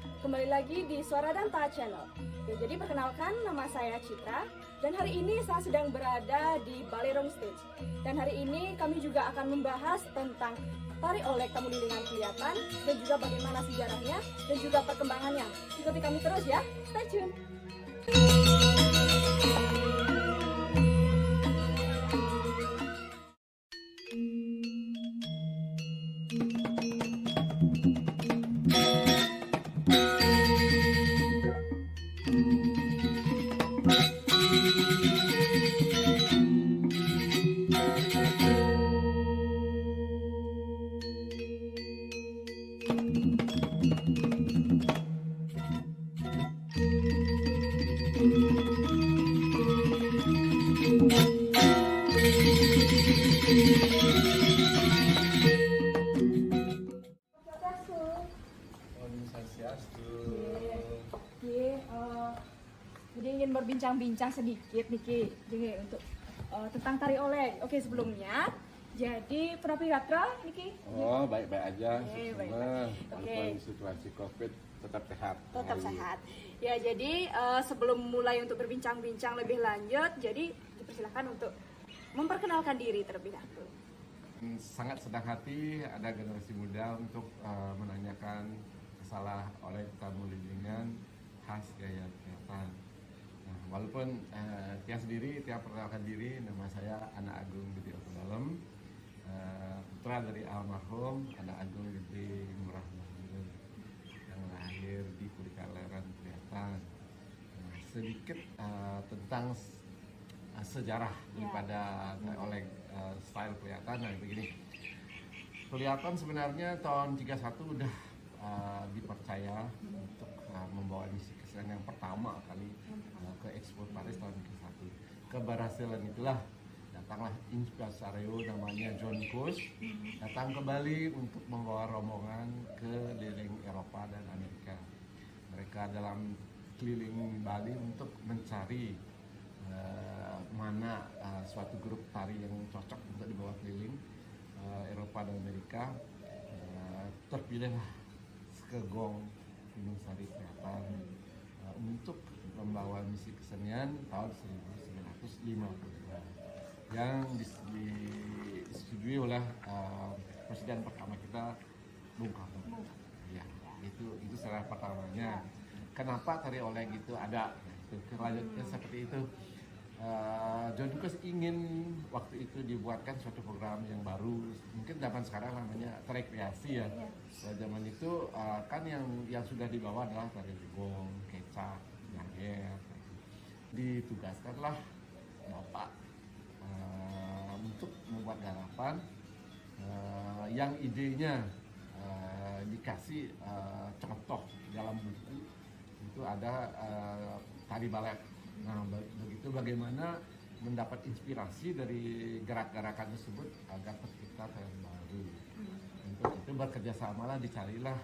Kembali lagi di Suara Danta Channel. Ya, jadi perkenalkan, nama saya Citra dan hari ini saya sedang berada di Balerong Stage. Dan hari ini kami juga akan membahas tentang tari olek tamu lilingan kelihatan dan juga bagaimana sejarahnya dan juga perkembangannya. Ikuti kami terus ya. Stay tune. Jadi ingin berbincang-bincang sedikit Niki, jadi untuk tentang tari olek. Oke, sebelumnya, jadi Prapi Gatra Niki? Oh, baik-baik aja. Baik-baik. Walaupun situasi COVID tetap sehat. Tetap sehat. Ya, jadi sebelum mulai untuk berbincang-bincang lebih lanjut, jadi dipersilakan untuk memperkenalkan diri terlebih dahulu. Sangat senang hati ada generasi muda untuk menanyakan masalah oleh tamu lilingan khas gaya kelihatan. Nah, walaupun Tia sendiri, Tia perkenalkan diri, nama saya Anak Agung Gede Otodalem, putra dari almarhum Anak Agung Gede Murah Mahmud yang lahir di Kurikaleran Kelihatan. Nah, sedikit tentang sejarah daripada oleh style kelihatan. Nah, begini, kelihatan sebenarnya tahun 31 udah dipercaya untuk membawa misi kesenian yang pertama kali ke Expo Paris tahun 31. Keberhasilan itulah datanglah impresario namanya John Coase datang ke Bali untuk membawa rombongan ke keliling Eropa dan Amerika. Mereka dalam keliling Bali untuk mencari mana suatu grup tari yang cocok untuk dibawa keliling Eropa dan Amerika. Terpilihlah Skegong Gunung Sari Kelihatan untuk membawa misi kesenian tahun 1952 yang disetujui oleh presiden pertama kita, Bung Karno. Ya, itu sejarah pertamanya. Kenapa tari olek itu ada? Kelanjutnya seperti itu. John Coase ingin waktu itu dibuatkan suatu program yang baru, mungkin zaman sekarang namanya rekreasi ya. Zaman itu kan yang sudah dibawa adalah tari legong, kecak, nyanger. Ditugaskanlah Bapak untuk membuat garapan yang idenya dikasih contoh dalam buku itu ada tari balet. Nah, begitu bagaimana mendapat inspirasi dari gerak-gerakan tersebut agar tercipta tren baru. Untuk itu bekerjasamalah dicarilah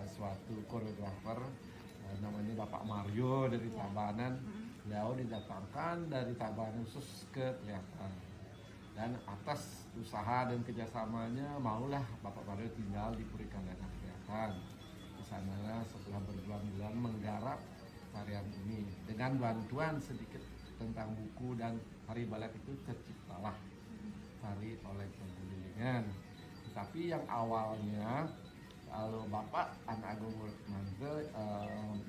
suatu koreografer namanya Bapak Mario dari Tabanan. Beliau didatangkan dari Tabanan khusus ke Kelihatan. Dan atas usaha dan kerjasamanya maulah Bapak Mario tinggal di Kurikaleran Kelihatan. Di sana setelah berbulan-bulan menggarap tarian ini dengan bantuan sedikit tentang buku dan tari balet itu terciptalah tari olek tamu lilingan. Tetapi yang awalnya kalau Bapak Anak Agung Murah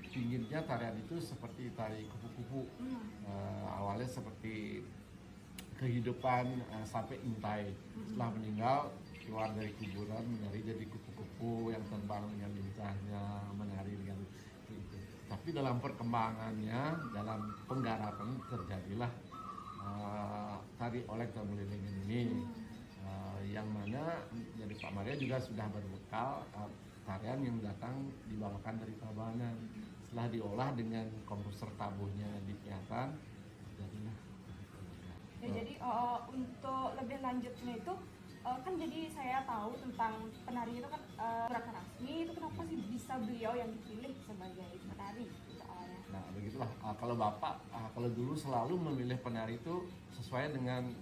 pinginnya tarian itu seperti tari kupu-kupu. Awalnya seperti kehidupan sampai intai, setelah meninggal keluar dari kuburan menari jadi kupu-kupu yang terbang dengan lincahnya, menari dengan itu. Tapi dalam perkembangannya, dalam penggarapan terjadilah tari olek tamu lilingan ini, yang mana dari Pak Maria juga sudah berbekal tarian yang datang dibawakan dari Tabanan. Setelah diolah dengan komposer tabuhnya di Kelihatan, jadilah. Ya, jadi untuk lebih lanjutnya itu kan jadi saya tahu tentang penari itu kan gerakan rasmi itu, kenapa sih bisa beliau yang dipilih sebagai penari soalnya? Nah, begitulah. Kalau Bapak kalau dulu selalu memilih penari itu sesuai dengan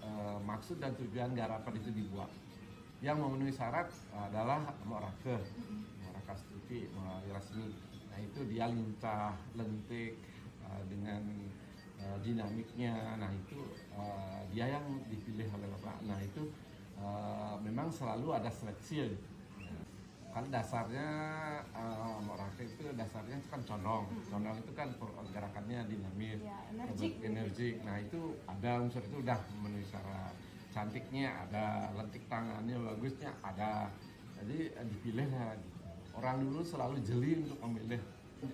maksud dan tujuan garapan itu dibuat. Yang memenuhi syarat adalah Morake Stuti, Rasmi. Nah, Nah itu dia lincah, lentik dengan dinamiknya. Nah itu dia yang dipilih oleh Bapak. Nah itu memang selalu ada seleksi. Kan dasarnya Morake itu dasarnya itu kan condong. Condong itu kan gerakannya dinamis, Ya, energik. Nah itu ada unsur itu udah memenuhi syarat. Cantiknya ada, lentik tangannya bagusnya ada. Jadi dipilih lah gitu. Orang dulu selalu jeli untuk memilih.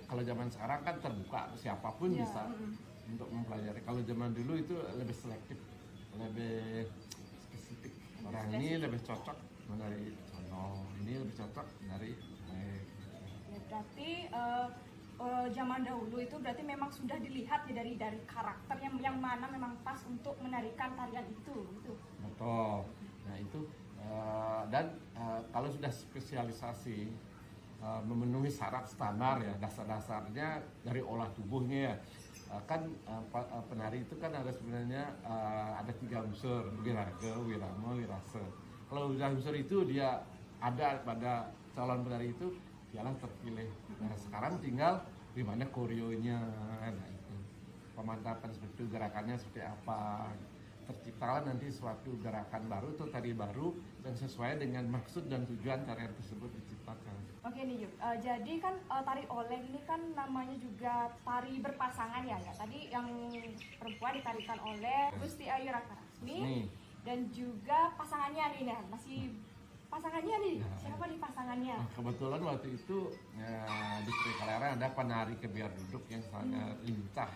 Kalau zaman sekarang kan terbuka, siapapun Ya, bisa untuk mempelajari. Kalau zaman dulu itu lebih selektif, lebih spesifik. Orang ini lebih cocok menari condong, ini lebih cocok menari Oleh. Ya, berarti zaman dahulu itu berarti memang sudah dilihat ya dari karakter yang mana memang pas untuk menarikan tarian itu gitu. Betul. Nah itu dan kalau sudah spesialisasi memenuhi syarat standar ya, dasar-dasarnya dari olah tubuhnya ya. Kan penari itu kan ada sebenarnya ada 3 unsur, wiraga, wirama, wirase. Kalau udah unsur itu dia ada pada calon penari itu, dialah terpilih. Nah sekarang tinggal gimana koreonya, nah itu pemantapan seperti itu, gerakannya seperti apa. Terciptalah nanti suatu gerakan baru atau tari baru dan sesuai dengan maksud dan tujuan tarian tersebut diciptakan. Oke nih Yuk, jadi kan tari oleng ini kan namanya juga tari berpasangan ya. Tadi yang perempuan ditarikan oleh Gusti Ayu Rakarasmi dan juga pasangannya nih, nah masih pasangannya nih, siapa nih pasangannya? Nah, kebetulan waktu itu di Sri Kaleran ada penari kebiar duduk yang sangat lincah,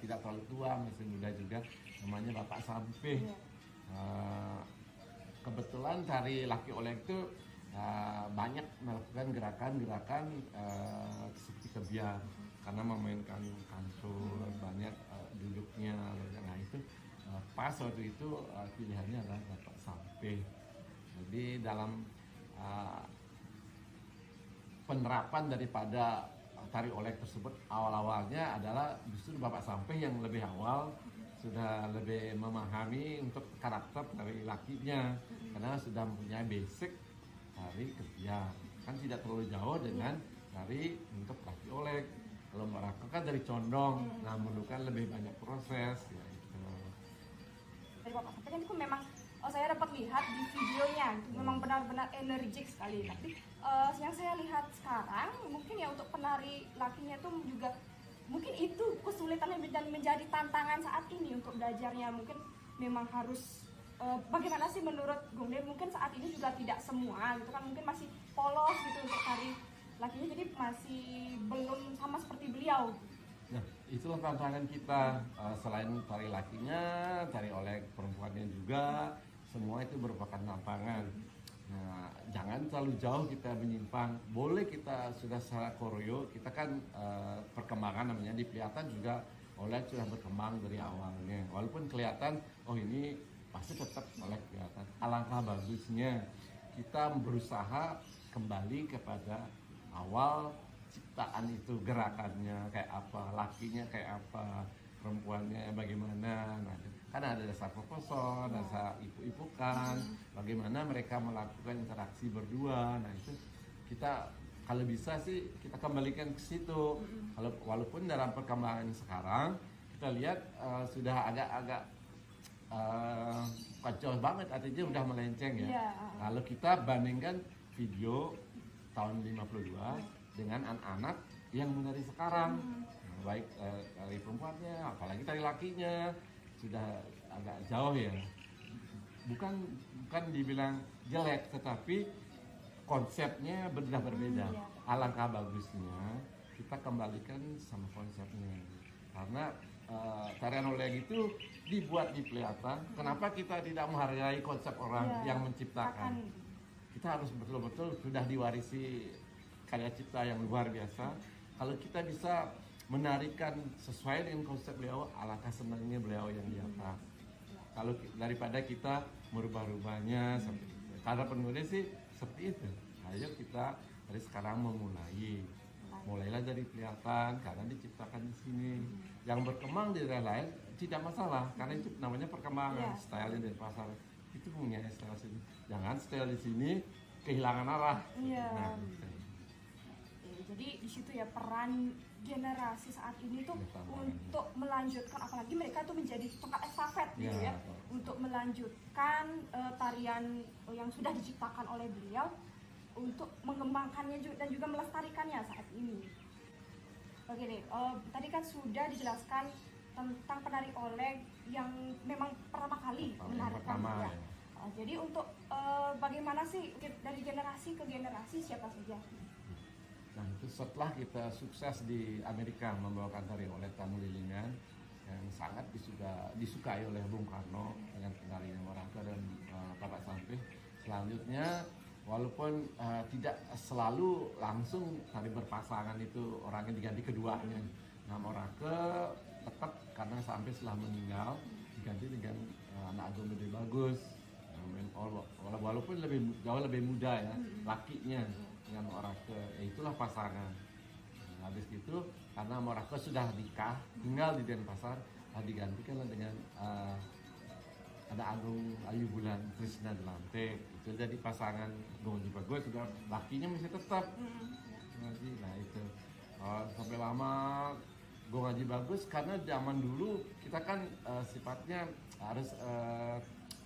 tidak terlalu tua, masih muda juga, namanya Bapak Sampeh. Kebetulan tari laki oleng itu banyak melakukan gerakan-gerakan seperti kebiar karena memainkan kantor, banyak duduknya. Nah itu pas waktu itu pilihannya adalah Bapak Sampeh. Jadi dalam penerapan daripada tari oleng tersebut awal-awalnya adalah justru Bapak Sampeh yang lebih awal sudah lebih memahami untuk karakter dari lakinya karena sudah mempunyai basic tari kebiar, kan tidak terlalu jauh dengan tari untuk laki oleng. Kalau Morake kan dari condong, nah memerlukan lebih banyak proses ya gitu. Dari Bapak Sampeh kan itu memang saya dapat lihat di videonya itu memang benar-benar energik sekali. Tapi yang saya lihat sekarang mungkin ya untuk penari lakinya itu juga mungkin itu kesulitan dan menjadi tantangan saat ini untuk belajarnya. Mungkin memang harus bagaimana sih menurut Gongde, mungkin saat ini juga tidak semua gitu kan, mungkin masih polos gitu untuk tari lakinya, jadi masih belum sama seperti beliau. Nah, itulah tantangan kita. Selain tari lakinya, tari oleh perempuannya juga, semua itu merupakan tantangan. Nah, jangan terlalu jauh kita menyimpang. Boleh kita sudah secara koreo, kita kan perkembangan namanya di kelihatan juga oleh sudah berkembang dari awalnya. Walaupun kelihatan, oh ini pasti tetap oleh kelihatan. Alangkah bagusnya kita berusaha kembali kepada awal ciptaan itu, gerakannya kayak apa, lakinya kayak apa, perempuannya bagaimana. Nah, kan ada dasar proposon, dasar ipu-ipukan, bagaimana mereka melakukan interaksi berdua. Nah itu kita kalau bisa sih kita kembalikan ke situ. Kalau walaupun dalam perkembangan sekarang kita lihat sudah agak-agak kacau banget, artinya udah melenceng ya. Kalau kita bandingkan video tahun 52 dengan anak-anak yang menari sekarang, baik tari perempuannya, apalagi tari lakinya sudah agak jauh ya. Bukan dibilang jelek, tetapi konsepnya sudah berbeda. Alangkah bagusnya kita kembalikan sama konsepnya, karena tarian oleng itu dibuat di Pleata. Kenapa kita tidak menghargai konsep orang yang menciptakan? Kita harus betul-betul sudah diwarisi karya cipta yang luar biasa. Kalau kita bisa menarikan sesuai dengan konsep beliau, alangkah senangnya beliau yang di atas. Kalau daripada kita merubah-rubahnya seperti itu. Karena penulis sih seperti itu. Ayo kita dari sekarang mulailah dari kelihatan karena diciptakan di sini. Yang berkembang di daerah lain tidak masalah karena itu namanya perkembangan. Stylenya dari pasar itu punya style sini. Jangan style di sini kehilangan arah. Iya. Nah, jadi di situ ya peran generasi saat ini tuh Ya, untuk melanjutkan, apalagi mereka tuh menjadi tongkat estafet gitu Ya, ya, untuk melanjutkan tarian yang sudah diciptakan oleh beliau, untuk mengembangkannya dan juga melestarikannya saat ini. Oke nih, tadi kan sudah dijelaskan tentang penari Oleg yang memang pertama kali menarikan ya. Jadi untuk bagaimana sih dari generasi ke generasi siapa saja? Nah itu setelah kita sukses di Amerika membawakan tari Oleg Tamu Lilingan yang sangat disukai oleh Bung Karno dengan penarinya Moraka dan Tapak Sampeh. Selanjutnya walaupun tidak selalu langsung tari berpasangan itu orangnya diganti keduanya. Nah Moraka tetap karena sampai setelah meninggal diganti dengan anak Agung Gede Bagus. Walaupun jauh lebih muda ya lakinya dengan Moraka, itulah pasangan. Nah, habis itu karena Moraka sudah nikah tinggal di Denpasar, digantikan dengan ada Agung Ayu Bulan Trisna Delante, itu jadi pasangan Gong Haji Bagus, sudah lakinya masih tetap. Nah itu sampai lama Gong Haji Bagus karena zaman dulu kita kan sifatnya harus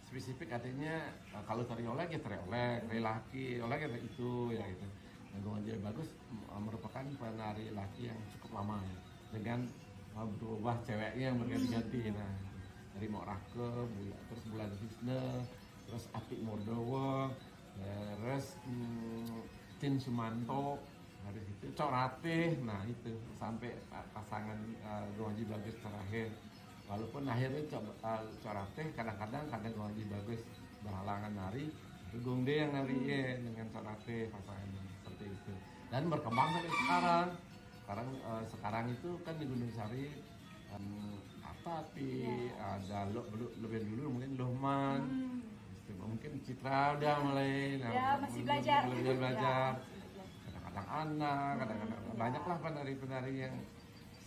spesifik, artinya kalau tari Oleg ya tari Oleg, tari laki Oleg ya itu ya gitu. Nah, Gong Haji Bagus merupakan penari laki yang cukup lama ya, dengan berubah ceweknya yang berganti-ganti. Nah dari Morake, terus Bulan Trisna, terus Atik Mordowo, terus Tin Sumanto, dari situ Cok Ratih. Nah itu sampai pasangan Gong Haji Bagus terakhir. Walaupun akhirnya Cok Ratih kadang-kadang Gong Haji Bagus berhalangan nari, itu Gong De yang nari dengan Cok Ratih pasangannya seperti itu. Dan berkembang sampai sekarang. Sekarang itu kan di Gunung Sari tapi ada lebih dulu mungkin Lohman, mungkin Citra udah mulai masih belajar. Kadang-kadang anak, kadang-kadang banyaklah penari-penari yang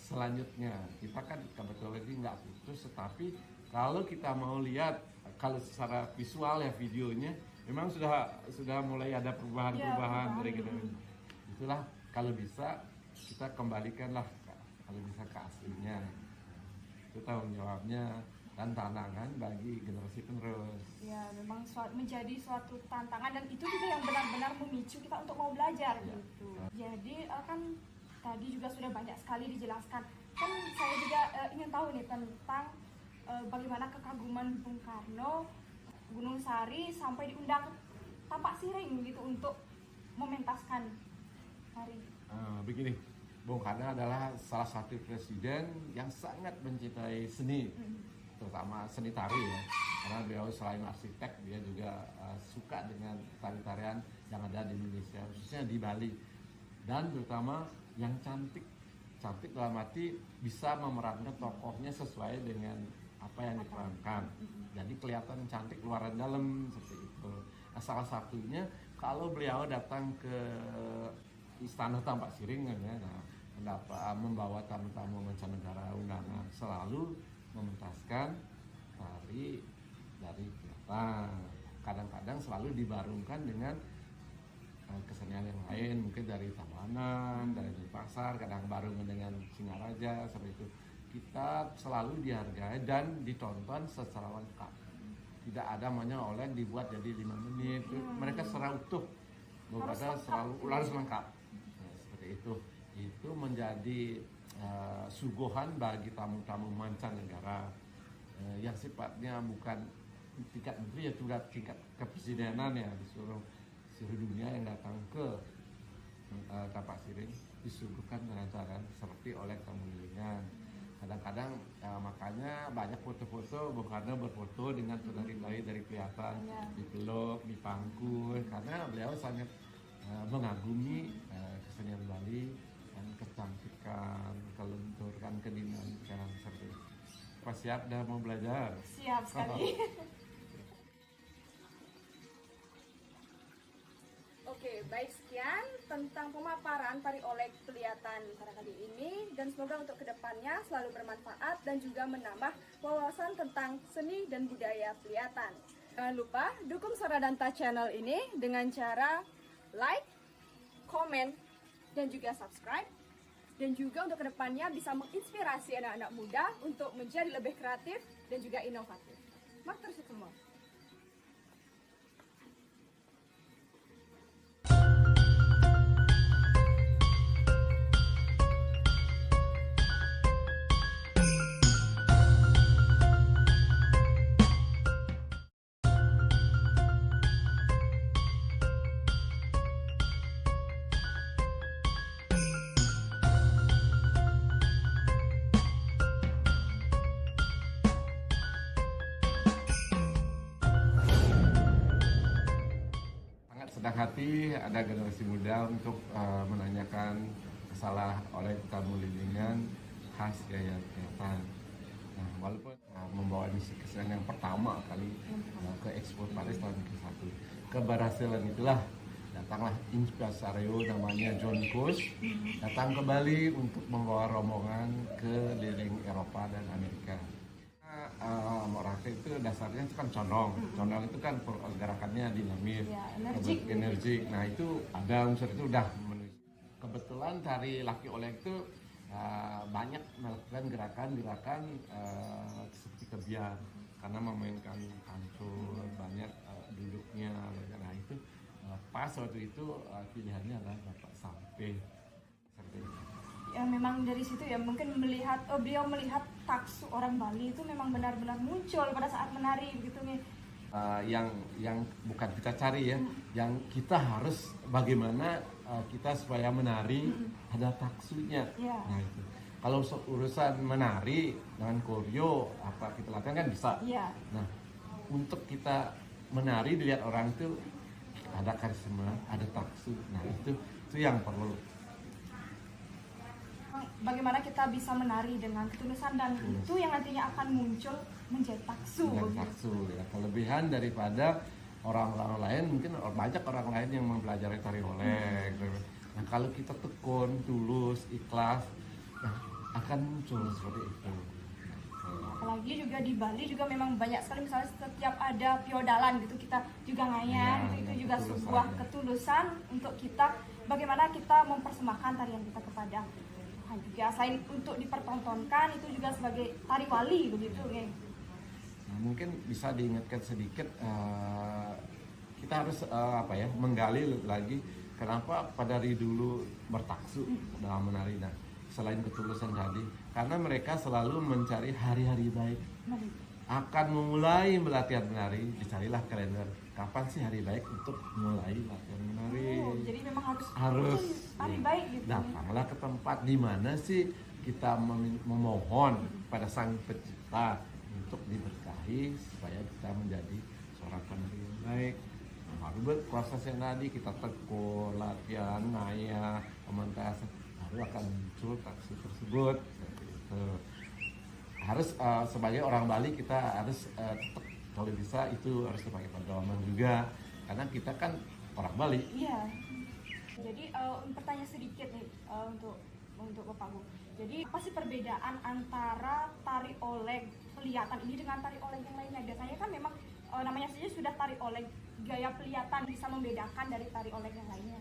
selanjutnya. Kita kan kebetulan ini nggak putus, tetapi kalau kita mau lihat kalau secara visual ya videonya memang sudah mulai ada perubahan dari kita. Itulah kalau bisa kita kembalikanlah kalau bisa ke aslinya. Itu tanggung jawabnya dan tantangan bagi generasi penerus. Ya, memang menjadi suatu tantangan, dan itu juga yang benar-benar memicu kita untuk mau belajar gitu. Jadi kan tadi juga sudah banyak sekali dijelaskan. Kan saya juga ingin tahu nih tentang bagaimana kekaguman Bung Karno Gunung Sari sampai diundang Tapak Siring gitu untuk mementaskan tari. Begini, Bung Karno adalah salah satu presiden yang sangat mencintai seni, terutama seni tari ya. Karena beliau selain arsitek, dia juga suka dengan tari-tarian yang ada di Indonesia, khususnya di Bali. Dan terutama yang cantik dalam arti bisa memerankan tokohnya sesuai dengan apa yang diperankan. Jadi kelihatan cantik luar dan dalam seperti itu. Nah, salah satunya kalau beliau datang ke Istana Tapak Siring ya, membawa tamu-tamu mancanegara undangan, selalu mementaskan tari dari Vietnam. Kadang-kadang selalu dibarungkan dengan kesenian yang lain, mungkin dari Tabanan, dari Pasar, kadang barengan dengan Singaraja, seperti itu. Kita selalu dihargai dan ditonton secara lengkap. Tidak ada Oleg dibuat jadi 5 menit. Mereka secara utuh, harus lengkap. Nah, seperti itu. Itu menjadi suguhan bagi tamu-tamu mancanegara yang sifatnya bukan tingkat menteri, ya sudah tingkat kepresidenan ya, disuruh seluruh dunia yang datang ke Tapak Siring disuguhkan dengan cara seperti Oleg Tamu Lilingan. Kadang-kadang makanya banyak foto-foto Bung Karno berfoto dengan penari-penari dari kelihatan dipeluk, dipangku, karena beliau sangat mengagumi kesenian Bali dan kecantikan, kelenturan, kedinamikan seperti itu. Apa siap dah mau belajar? Siap sekali. Oke, baik, sekian tentang pemaparan tari Oleg Pelihatan pada kali ini, dan semoga untuk kedepannya selalu bermanfaat dan juga menambah wawasan tentang seni dan budaya Pelihatan. Jangan lupa dukung Soradanta channel ini dengan cara like, komen, dan juga subscribe. Dan juga untuk kedepannya bisa menginspirasi anak-anak muda untuk menjadi lebih kreatif dan juga inovatif. Matur sukumo. Sangat senang hati ada generasi muda untuk menanyakan masalah oleh tamu lilingan khas gaya kelihatan. Nah, walaupun membawa misi kesenian yang pertama kali ke Expo Paris tahun ke-1, keberhasilan itulah datanglah impresario namanya John Kuss datang ke Bali untuk membawa rombongan ke keliling Eropa dan Amerika. Morake itu dasarnya itu kan condong. Condong itu kan gerakannya dinamis, Ya, energik. energik. Nah itu ada unsur itu udah kebetulan tari laki oleh itu banyak melakukan gerakan-gerakan seperti kebiar karena memainkan pantun, banyak duduknya. Nah itu pas waktu itu pilihannya adalah Bapak Sampai seperti itu. Ya memang dari situ ya mungkin melihat beliau melihat taksu orang Bali itu memang benar-benar muncul pada saat menari begitu nih. Yang bukan kita cari ya, yang kita harus bagaimana kita supaya menari ada taksunya. Ya. Nah itu. Kalau urusan menari dengan koreo apa kita latihan kan bisa. Iya. Nah untuk kita menari dilihat orang itu ada karisma, ada taksu. Nah itu yang perlu. Bagaimana kita bisa menari dengan ketulusan dan itu yang nantinya akan muncul menjadi taksu. Dengan taksu ya. Kelebihan daripada orang-orang lain mungkin banyak orang lain yang mempelajari tari oleh. Nah kalau kita tekun, tulus, ikhlas, nah, akan muncul seperti itu. Apalagi juga di Bali juga memang banyak sekali misalnya setiap ada piodalan gitu kita juga ngayan Ya, itu ya, juga ketulusan, sebuah ya. ketulusan untuk kita bagaimana kita mempersembahkan tarian kita kepada Tuhan juga selain untuk dipertontonkan itu juga sebagai tari wali begitu ya. Nah, mungkin bisa diingatkan sedikit kita harus menggali lagi kenapa pada dari dulu bertaksu dalam menari. Nah, selain ketulusan tadi, karena mereka selalu mencari hari-hari baik. Mari. Akan memulai latihan menari, dicarilah kalender. Kapan sih hari baik untuk mulai latihan menari? Oh, jadi memang Harus hari ya, baik gitu. datanglah ke tempat di mana sih kita memohon pada Sang Pencipta untuk diberkahi supaya kita menjadi seorang penari yang baik. Nah, baru prosesnya tadi kita tekun, latihan, ngaya, pementasan, baru akan muncul taksu tersebut. Seperti itu. Harus sebagai orang Bali kita harus tetap kalau bisa itu harus sebagai pedoman juga karena kita kan orang Bali. Iya. Jadi pertanyaan sedikit nih untuk Bapak Bu. Jadi apa sih perbedaan antara tari oleng pelihatan ini dengan tari oleng yang lainnya? Biasanya kan memang namanya saja sudah tari oleng, gaya pelihatan bisa membedakan dari tari oleng yang lainnya.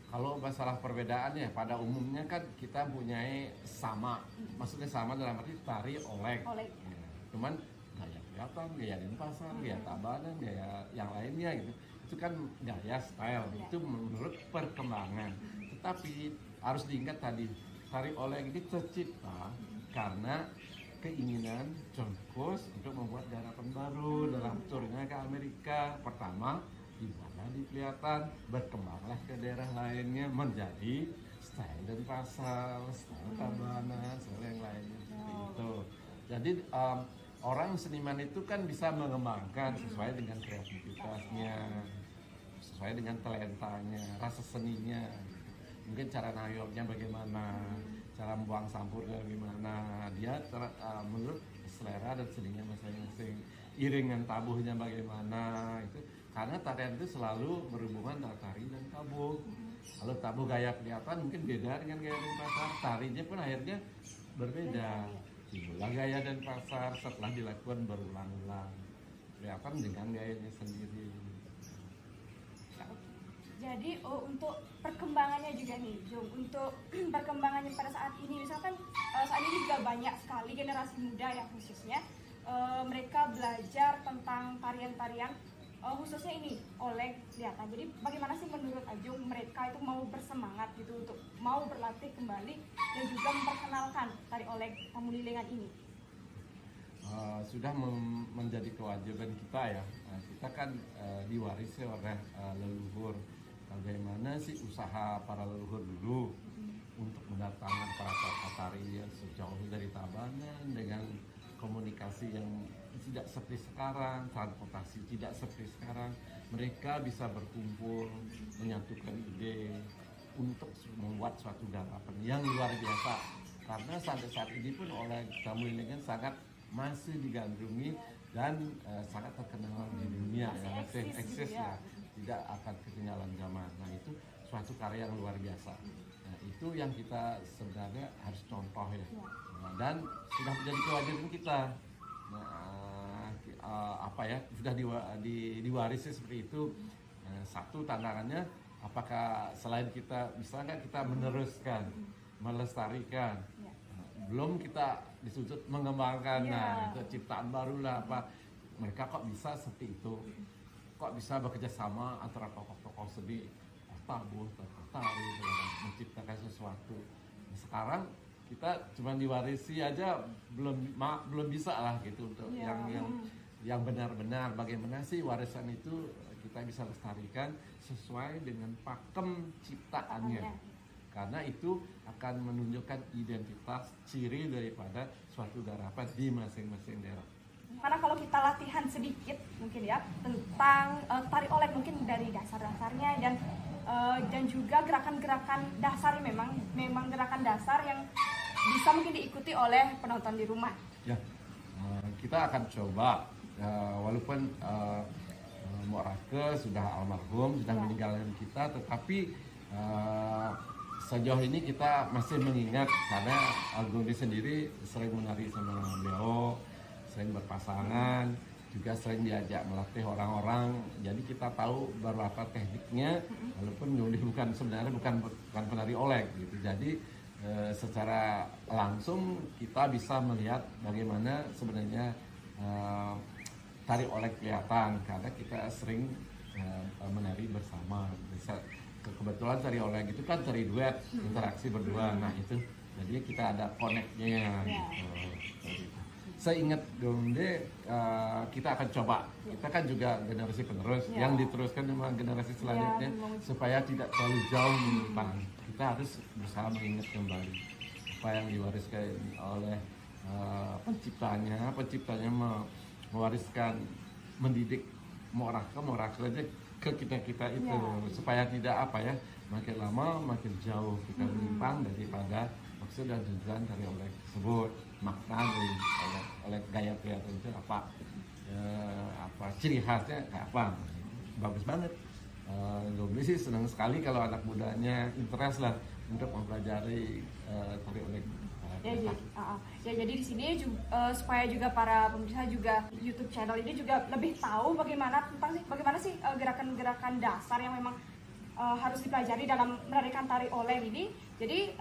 Kalau masalah perbedaannya pada umumnya kan kita punya sama, maksudnya sama dalam arti tari oleng. Oleng. Ya, cuman gaya kelihatan, gaya denpasar, gaya tabanan, gaya yang lainnya gitu. Itu kan gaya style, Ya. itu menurut perkembangan. Tetapi harus diingat tadi, tari oleng ini tercipta karena keinginan John Kuss untuk membuat gerakan baru dalam turnya ke Amerika. Pertama, di mana kelihatan berkembanglah ke daerah lainnya menjadi style Denpasar, style tabanan, style yang lainnya seperti itu. Jadi orang seniman itu kan bisa mengembangkan sesuai dengan kreativitasnya, sesuai dengan talentanya, rasa seninya. Mungkin cara nayoknya bagaimana, cara membuang sampurnya bagaimana, dia menurut selera dan seninya masing-masing. Iringan tabuhnya bagaimana itu. Karena tarian itu selalu berhubungan antara tari dan tabuh. Kalau tabuh gaya kelihatan mungkin beda dengan gaya Denpasar, tarinya pun akhirnya berbeda. Timbullah gaya Denpasar setelah dilakukan berulang-ulang, kelihatan dengan gayanya sendiri. Jadi untuk perkembangannya juga nih, Jung, untuk perkembangannya pada saat ini, misalkan saat ini juga banyak sekali generasi muda yang khususnya mereka belajar tentang tarian-tarian khususnya ini oleh kelihatan. Jadi bagaimana sih menurut Ajung mereka itu mau bersemangat gitu untuk mau berlatih kembali dan juga memperkenalkan tari oleh Tamulilengan ini? Sudah menjadi kewajiban kita ya. Kita kan diwarisi oleh leluhur. Bagaimana sih usaha para leluhur dulu untuk mendatangkan para tari yang sejauh dari Tabanan dengan komunikasi yang tidak seperti sekarang, transportasi tidak seperti sekarang. Mereka bisa berkumpul, menyatukan ide untuk membuat suatu garapan yang luar biasa. Karena sampai saat ini pun oleh Tamulilengan sangat masih digandrungi dan sangat terkenal di dunia, masih eksis gitu ya. Tidak akan ketinggalan zaman. Nah, itu suatu karya yang luar biasa. Nah, itu yang kita sebenarnya harus contoh ya. Nah, dan sudah menjadi kewajiban kita. Nah, sudah diwarisi seperti itu. Nah, satu tantangannya, apakah selain kita bisa nggak kita meneruskan, melestarikan? Belum kita dituntut mengembangkan, nah itu ciptaan baru lah apa. Mereka kok bisa seperti itu, kok bisa bekerja sama antara tokoh-tokoh seni, tabuh, tari, menciptakan sesuatu. Nah, sekarang kita cuma diwarisi aja belum bisa lah gitu untuk yang benar-benar bagaimana sih warisan itu kita bisa lestarikan sesuai dengan pakem ciptaannya. Karena itu akan menunjukkan identitas ciri daripada suatu garapan di masing-masing daerah. Karena kalau kita latihan sedikit mungkin ya tentang tari olek mungkin dari dasar-dasarnya dan juga gerakan-gerakan dasar memang gerakan dasar yang bisa mungkin diikuti oleh penonton di rumah. Ya, kita akan coba walaupun Mbok Rake sudah almarhum, sudah meninggalkan kita, tetapi sejauh ini kita masih mengingat karena Algondi sendiri sering menari sama beliau, sering berpasangan, juga sering diajak melatih orang-orang. Jadi kita tahu beberapa tekniknya, walaupun Yuli sebenarnya bukan penari olek gitu. Jadi secara langsung kita bisa melihat bagaimana sebenarnya tari olek kelihatan karena kita sering menari bersama. Kebetulan tari olek itu kan tari duet, interaksi berdua. Nah itu, jadi kita ada connect-nya gitu. Saya ingat Donde kita akan coba. Kita kan juga generasi penerus yang diteruskan sama generasi selanjutnya supaya tidak terlalu jauh menyimpang. Kita harus berusaha mengingat kembali apa yang diwariskan oleh penciptanya mewariskan, mendidik Moraka aja ke kita itu supaya tidak makin lama makin jauh kita menyimpang daripada maksud dan tujuan dari oleh tersebut, makna dari oleh gaya kelihatan itu apa ciri khasnya kayak apa. Bagus banget. Domli sih senang sekali kalau anak mudanya interest lah untuk mempelajari tari oleh. Jadi di sini supaya juga para pemirsa juga YouTube channel ini juga lebih tahu bagaimana sih gerakan-gerakan dasar yang memang harus dipelajari dalam menarikan tari oleh ini. Jadi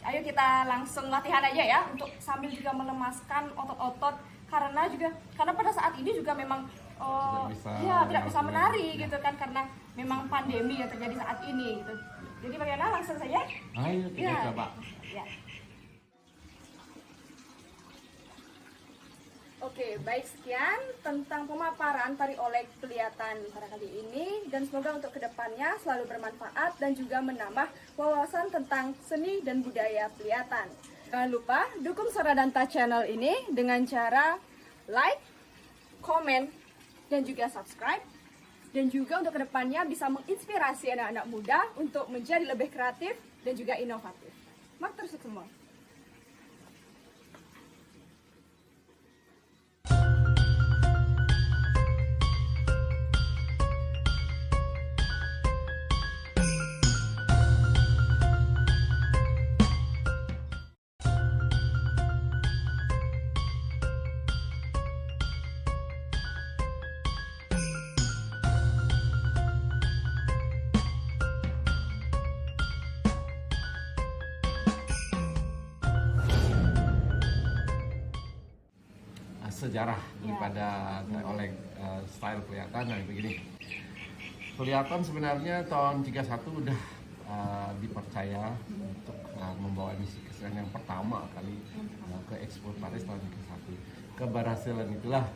ayo kita langsung latihan aja ya untuk sambil juga melemaskan otot-otot karena pada saat ini juga memang tidak bisa menari gitu kan karena memang pandemi yang terjadi saat ini gitu. Jadi bagaimana langsung saja? Ayo kita coba. Ya. Oke, baik, sekian tentang pemaparan tari olek kelihatan pada kali ini dan semoga untuk kedepannya selalu bermanfaat dan juga menambah wawasan tentang seni dan budaya kelihatan. Jangan lupa dukung Soradanta channel ini dengan cara like, komen, dan juga subscribe. Dan juga untuk kedepannya bisa menginspirasi anak-anak muda untuk menjadi lebih kreatif dan juga inovatif. Matur semua. sejarah daripada oleh style kelihatan. Nah begini, kelihatan sebenarnya tahun 31 udah dipercaya untuk membawa misi kesenian yang pertama kali ke Expo Paris tahun 31. Keberhasilan itulah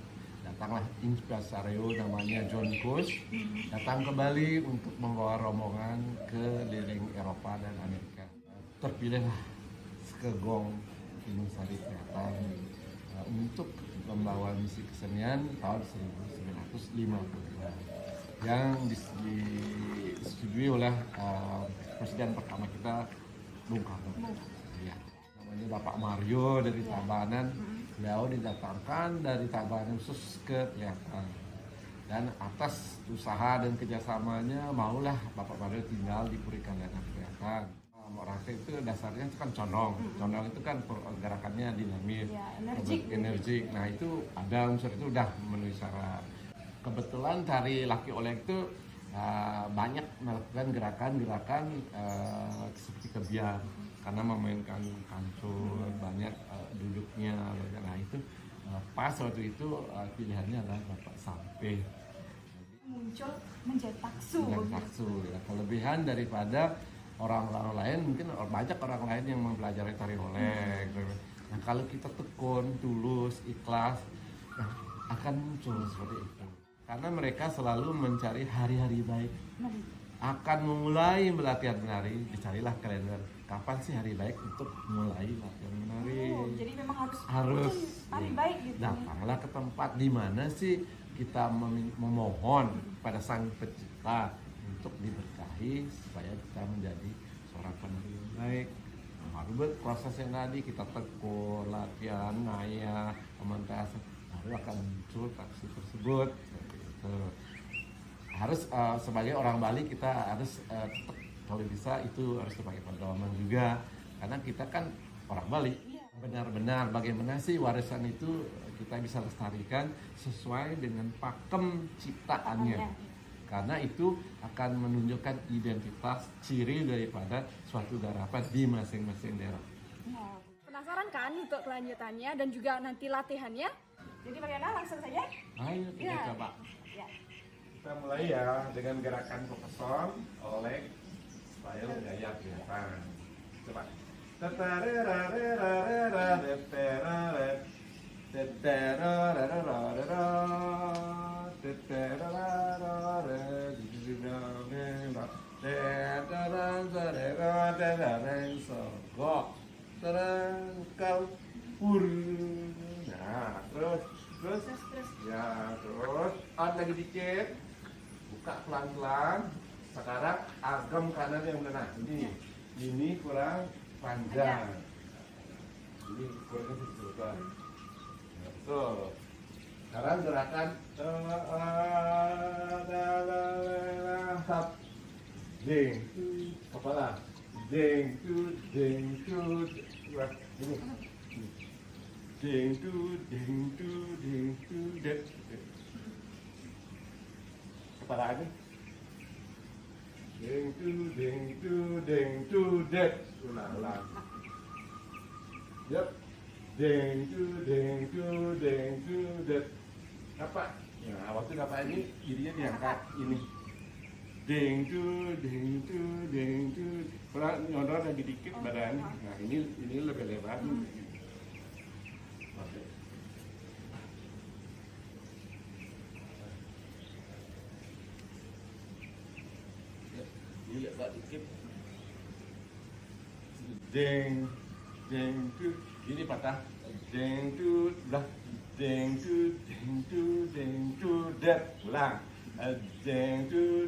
datanglah impresario namanya John Kush datang ke Bali untuk membawa rombongan ke keliling Eropa dan Amerika. Terpilihlah Skegong Gunung Sari Kelihatan untuk membawa misi kesenian tahun 1952 yang disetujui oleh presiden pertama kita Bung Karno. Ya, namanya Bapak Mario dari Tabanan. Beliau didatangkan dari Tabanan khusus ke Kelihatan. Dan atas usaha dan kerjasamanya maulah Bapak Mario tinggal di Puri Kaliana Kelihatan. Morase itu dasarnya itu kan condong. Condong itu kan pergerakannya dinamis, energik. Nah itu ada unsur itu udah memenuhi syarat. Kebetulan tari laki oleh itu banyak melakukan gerakan-gerakan seperti kebiar karena memainkan kantor, banyak duduknya. Nah itu pas waktu itu pilihannya adalah Bapak Sampai Muncul menjadi taksu. Ya. Kelebihan daripada orang-orang lain, mungkin banyak orang lain yang mempelajari tari oleh. Nah kalau kita tekun, tulus, ikhlas, nah, akan muncul seperti itu. Karena mereka selalu mencari hari-hari baik. Akan memulai latihan menari, dicarilah kalender. Kapan sih hari baik untuk mulai latihan menari? Jadi memang harus hari baik gitu. Datanglah ke tempat di mana sih kita memohon pada Sang Pencipta untuk diberkahi supaya kita menjadi seorang penari yang baik. Baru proses yang tadi kita tekun, latihan, ngaya, pementasan, baru akan muncul taksi tersebut. Harus sebagai orang Bali kita harus tetap kalau bisa itu harus sebagai pedoman juga karena kita kan orang Bali. Benar-benar bagaimana sih warisan itu kita bisa lestarikan sesuai dengan pakem ciptaannya. Karena itu akan menunjukkan identitas ciri daripada suatu daerah di masing-masing daerah. Penasaran kan untuk kelanjutannya dan juga nanti latihannya? Jadi Mariana langsung saja. Ayo kita coba. Ya. Kita mulai ya dengan gerakan kokosong oleh style gaya kelihatan. Coba. Nah, terus ya, terus on lagi dikit, buka pelan-pelan. Sekarang agam kanan yang benar. Ini kurang panjang. Ini kurang kecil. Tuh. Sekarang gerakan ding, kepala, ding tu, ini, ding tu, dek, kepala ini, ding tu, dek, ulang, yep, ding tu, dek. Apa? Nah, waktu dapat ini, jadinya diangkat ini. Ding tu. Kalau nyodor lagi dikit badan. Nah, ini lebih lebar. Oke. Ini lebar dikit. Ding tu. Ini patah. Ding tu, belah. Ding tu, dek. Ulang. Ding tu,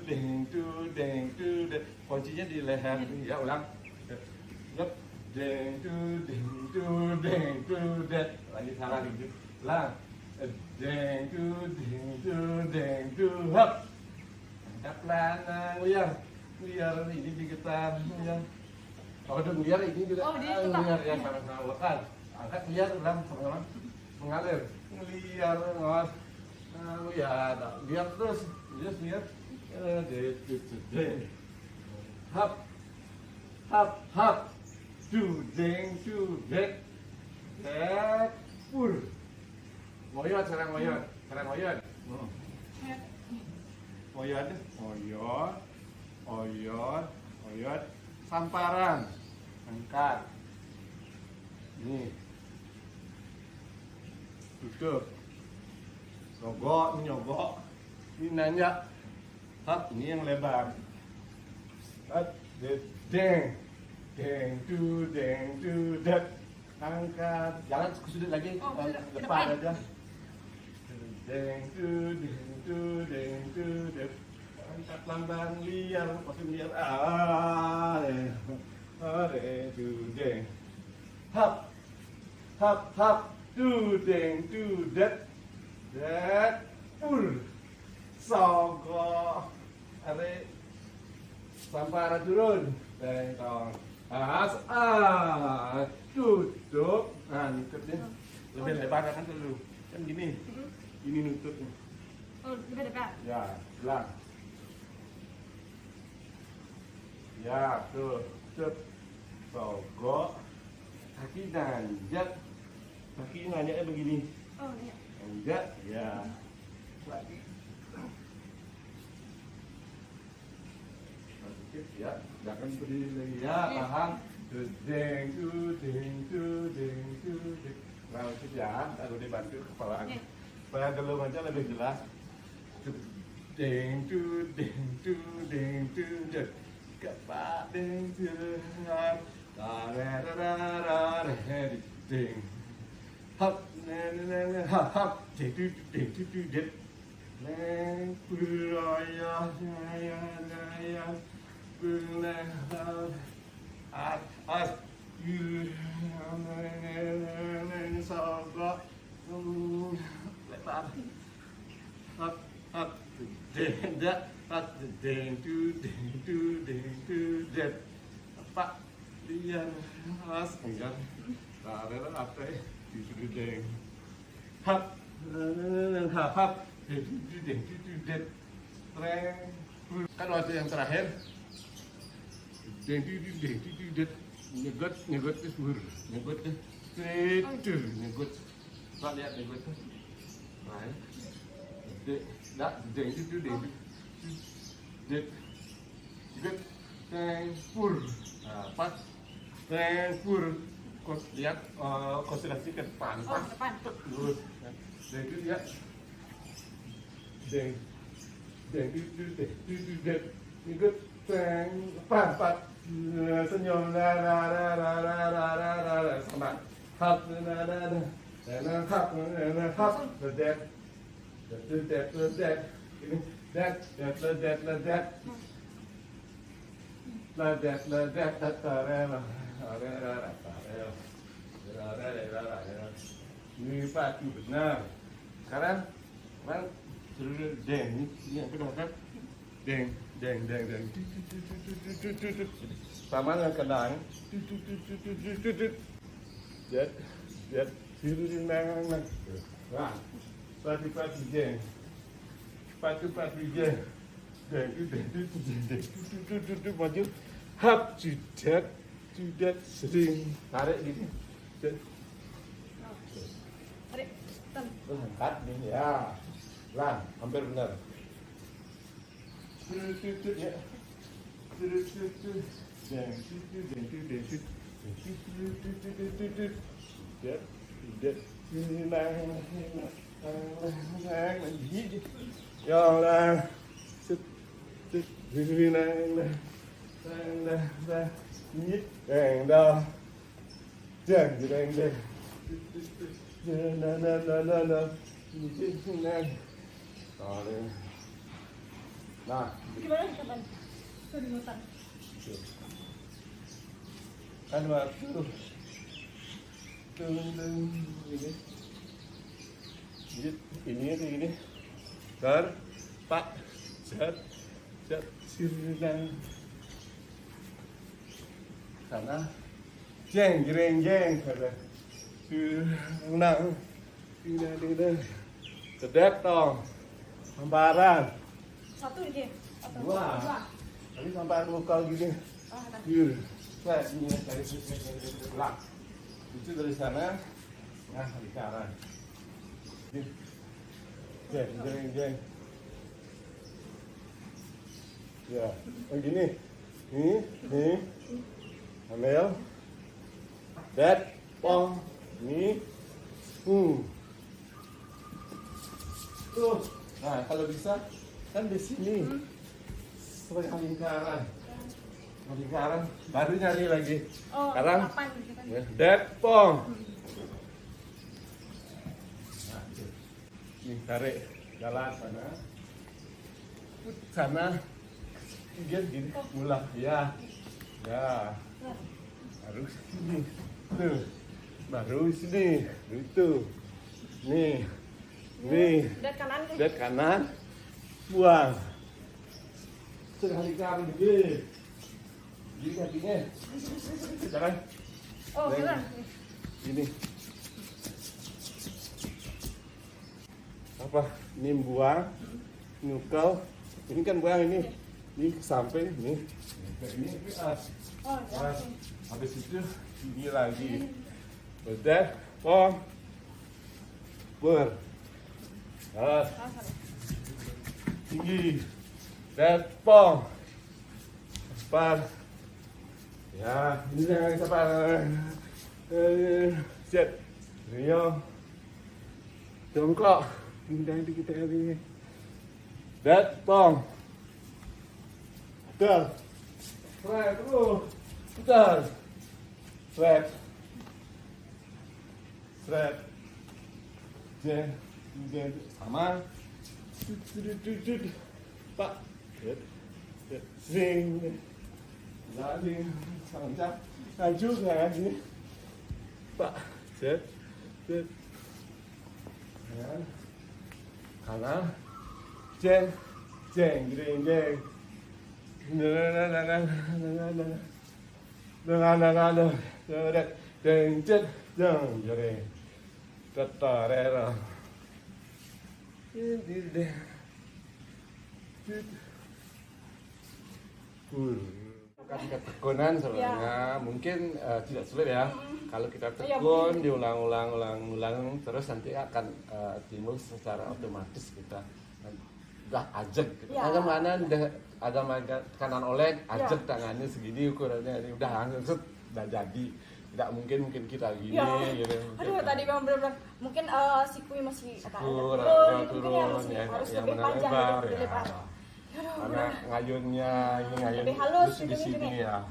dek. Kuncinya di leher. Ya, ulang. Yep. Ding tu, dek. Lagi salah dikit. Ulang. Ding tu, hop. Angkat pelan, nguyar. Nguyar ini digetar, nguyar. Kalau udah nguyar ini juga. Nguyar ya sama-sama lekas. Angkat nguyar, ulang sama-sama. Mengalir, ngeliar, ngos, ya, lihat terus, lihat, hap, deng, dek, pur, Ngoyot, sekarang ngoyot. Sekarang ngoyot. Ngoyot, ngoyot, ngoyot, ngoyot. Samparan. Angkat. Ini. Tutup. Nyogok, ini nyogok. Ini nanjak. Hap, ini yang lebar. Hap, deng. Deng, du, dek. Angkat. Jangan ke sudut lagi. Oh, Ke ke depan depan. aja. Deng, du, dek. Angkat lambang liar. Masih liar. Du, deng. Hap. Hap. Du, deng, dek. Dek. Sogok. Are. Sampara turun. Deng, tong. Tutup. Nah, nutupnya lebih lebar kan dulu. Kan gini. Ini nutupnya. Oh, lebih dekat. Ya, belang. Ya, tuh. Tutup. Sogok. Kaki nanjak. Kaki nanjaknya begini. Oh, iya. Nanjak. Ya. Lagi. Sedikit ya. Jangan berdiri lagi ya. Tahan. Deng. Nah, sedikit ya. Lalu dibantu kepalaan. Oke. Supaya gelung aja lebih jelas. Deng. Kepak deng. Deng. Hap. Hap. Deng. Neng puraya saya bulan as neng sogok lebar hap deng hap deng apa lian as enggak ada apa disuruh deng hap kan waktu yang terakhir nyegot Pak lihat nyegot pas lihat konsentrasi ke depan Oh, ke depan. lurus itu dia deng ikut empat senyum sama hap ini padu benar. Sekarang deng ini yang kedua kan deng sama dengan kendang jet nah padu deng maju hap judet sering tarik gini Tarik. Ten. angkat nih ya lah hampir benar ya nah Gimana kapan? Sorry, ngutang. kan waktu ini kayak gini pak set sirina sana jeng kata nang tidak sedep dong hamparan Satu ini. Atau Dua. Tapi sampai lokal gini. Oh, nah. Nah, ini dari belakang. Itu dari sana. Nah, di kanan. Jeng, jeng, jeng. Ya, begini. Nih. Amel. Dad, Pong. Nih. Tuh. Nah, kalau bisa kan di sini. Sebagai lingkaran. Lingkaran. Baru nyari lagi. Oh, Sekarang. kapan gitu kan? Ya, Dad, Pong. Nih, tarik jalan sana. Sana. Gini, mulai. Ya. Harus sini. Tuh. Baru sini. Itu. Nih. Dad kanan ke? Lihat kanan. Buang. Sekali kali gede. Gini kakinya. Jalan. Oh, jalan. Ini. Apa? Ini buang. Nyukel. Ini kan buang ini. Ini ke samping. Ini as. Oh, As. jalan. Habis itu ini lagi. Udah. Pong. Ber. As. Tinggi. Dan pong. Cepat. Ya, ini jangan cepat. Set. Rio. Jongkok. Pindah dikit lagi. Dan pong. Betul. Straight terus. Betul. Straight. Straight. Jen. Sama. Pak. Sing. Lagi. Sangat. Maju lagi. Pak. Set. Kanan. Jeng. Jeng. Ketekunan sebenarnya mungkin tidak sulit ya. Kalau kita tekun, diulang-ulang terus nanti akan timbul secara otomatis kita udah ajak gitu. Mana ada kanan oleng, ajak tangannya segini ukurannya, ini udah langsung udah jadi. Tidak mungkin kita gini gitu. Aduh, tadi memang benar-benar mungkin sikui masih turun, harus yang lebih panjang lebar, lebih ya. lebar. Karena ngayunnya ini ngayun Lebih halus di gitu, sini gitu, ya.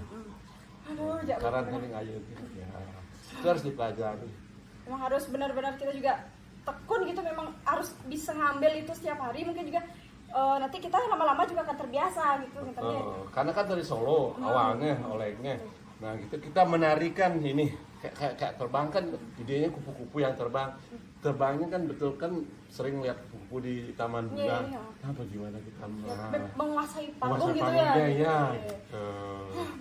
Aduh, jangan. Sekarang ini ngayun ya. Itu harus dipelajari. Memang harus benar-benar kita juga tekun gitu, memang harus bisa ngambil itu setiap hari, mungkin juga nanti kita lama-lama juga akan terbiasa gitu. Karena kan dari Solo awalnya olehnya. Nah gitu kita menarikan ini kayak terbang kan, idenya kupu-kupu yang terbangnya kan betul kan sering lihat kupu-kupu di taman bunga. Nah bagaimana kita menguasai panggung gitu ya. Ya.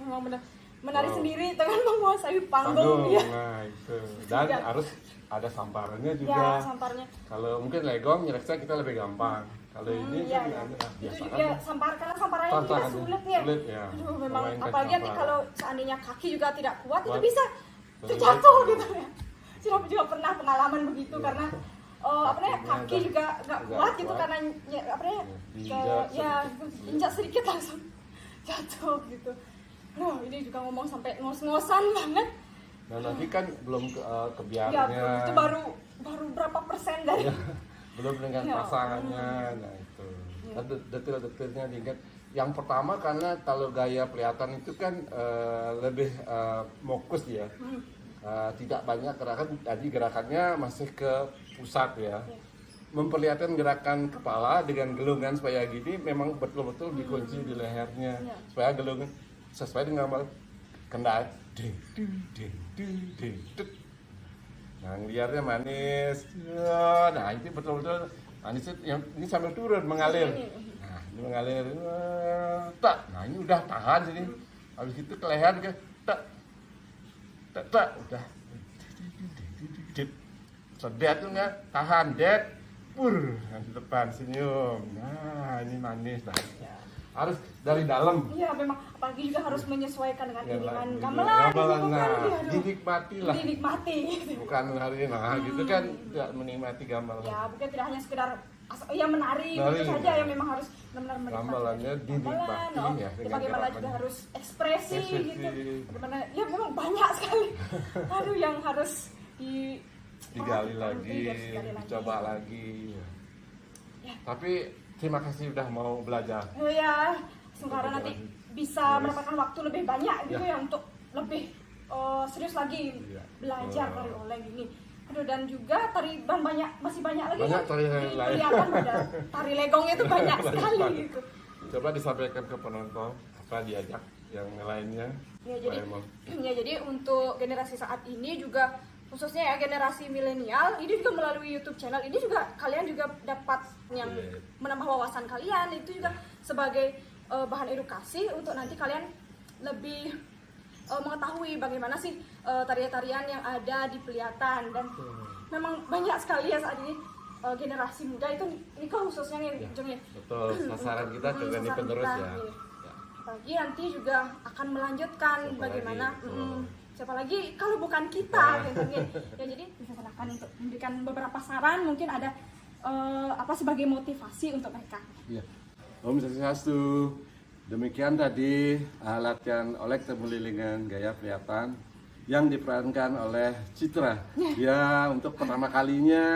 Memang benar menari sendiri dengan menguasai panggung ya. Nah itu. Dan harus ada samparannya juga. Ya, samparnya. Kalau mungkin legong nyeleksa kita lebih gampang. Kalau ini iya, kan biasa itu juga karena samparannya kita sulit ya. Ya. Aduh, memang apalagi nanti kalau seandainya kaki juga tidak kuat, itu Kuat. bisa jatuh gitu ya. Sudah juga pernah pengalaman begitu karena kaki juga nggak kuat gitu karena injak sedikit langsung jatuh gitu. Ini juga ngomong sampai ngos-ngosan banget. Nah nanti kan belum kebiarannya. Ya, itu baru berapa persen dari. Ya, belum dengan pasangannya. Nah itu. Nah, detail-detailnya diingat. Yang pertama karena kalau gaya pelihatan itu kan lebih fokus ya. Tidak banyak gerakan, jadi gerakannya masih ke pusat ya. Memperlihatkan gerakan kepala dengan gelungan supaya gini memang betul-betul dikunci di lehernya supaya gelungan sesuai dengan kendali. Nah liarnya manis. Nah ini betul-betul manis ini sambil turun mengalir. Nah ini mengalir. Tak. Nah ini udah tahan sini. Habis itu ke leher ke tak. Udah. Sedet tuh nggak tahan, det. Pur, di depan senyum. Nah, ini manis dah. harus dari dalam. Iya, memang apalagi juga harus menyesuaikan dengan iringan Iya, gamelan, gamelan, gitu kan. nah, Aduh, dinikmati lah. dinikmati. Bukan hari ini, nah gitu kan tidak menikmati gamelan. Ya, bukan tidak hanya sekedar ya menari Menari, gitu saja, ya. yang memang harus benar-benar menikmati Gamelannya dinikmati, gamelan, ya, ya, dengan bagaimana cara juga banyak. harus ekspresi Ekspresi. gitu, bagaimana ya memang banyak sekali, aduh yang harus Digali harus lagi, digali lagi. dicoba lagi. Ya. Tapi terima kasih udah mau belajar. Oh ya, sekarang nanti bisa Terus. mendapatkan waktu lebih banyak gitu Ya. ya untuk lebih serius lagi Iya. belajar Oh. tari oleng ini. Aduh, dan juga tari masih banyak lagi Banyak kan tari lain. kelihatan pada tari legong itu banyak Banyak sekali banget. gitu. Coba disampaikan ke penonton apa diajak yang lainnya. Ya jadi, Pak Emon. ya jadi untuk generasi saat ini juga khususnya ya generasi milenial ini juga melalui YouTube channel ini juga kalian juga dapat yang Iya. menambah wawasan kalian, itu juga sebagai bahan edukasi untuk nanti kalian lebih mengetahui bagaimana sih tarian-tarian yang ada di Peliatan. Dan memang banyak sekali ya saat ini generasi muda itu nikah khususnya nih Ya, Jung, ya. betul, sasaran kita generasi Sasaran penerus kita, ya. iya. Ya. Apalagi nanti juga akan melanjutkan Siapa bagaimana lagi, betul. siapa lagi kalau bukan kita gitu ya. Ya jadi bisa silakan untuk memberikan beberapa saran, mungkin ada apa sebagai motivasi untuk mereka. Iya. Om Swastiastu. Demikian tadi latihan oleh temulilingan gaya Peliatan yang diperankan oleh Citra. Dia untuk pertama kalinya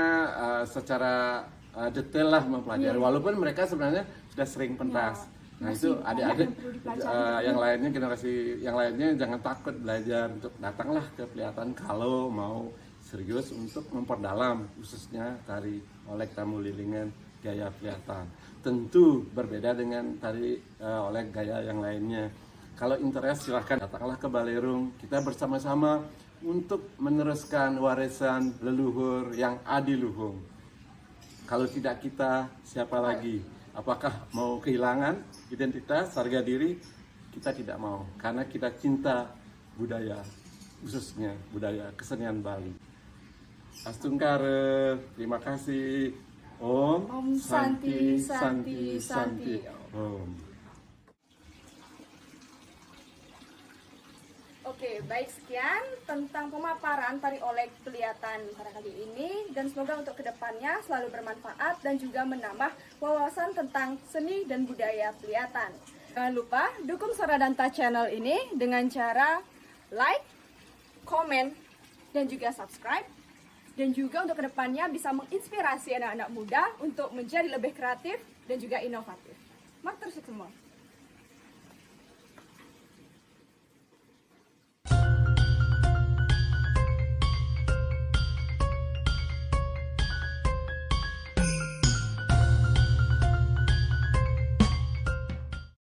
secara detail lah mempelajari. Walaupun mereka sebenarnya sudah sering pentas. Nah itu masih adik-adik banyak yang perlu dipelajari. yang lainnya, generasi yang lainnya jangan takut belajar untuk datanglah ke Peliatan kalau mau serius untuk memperdalam khususnya tari oleh tamulilingan gaya Peliatan. Tentu berbeda dengan tari oleh gaya yang lainnya. Kalau interest silahkan datanglah ke Balerung. Kita bersama-sama untuk meneruskan warisan leluhur yang adiluhung. Kalau tidak kita, siapa lagi? Apakah mau kehilangan identitas, harga diri? Kita tidak mau, karena kita cinta budaya, khususnya budaya kesenian Bali. Astungkare, terima kasih. Om Santi, Santi, Santi. Om. Oke, baik, sekian tentang pemaparan tari oleh Peliatan pada kali ini, dan semoga untuk kedepannya selalu bermanfaat dan juga menambah wawasan tentang seni dan budaya Peliatan. Jangan lupa dukung Soradanta channel ini dengan cara like, komen, dan juga subscribe. Dan juga untuk kedepannya bisa menginspirasi anak-anak muda untuk menjadi lebih kreatif dan juga inovatif. Matur semua.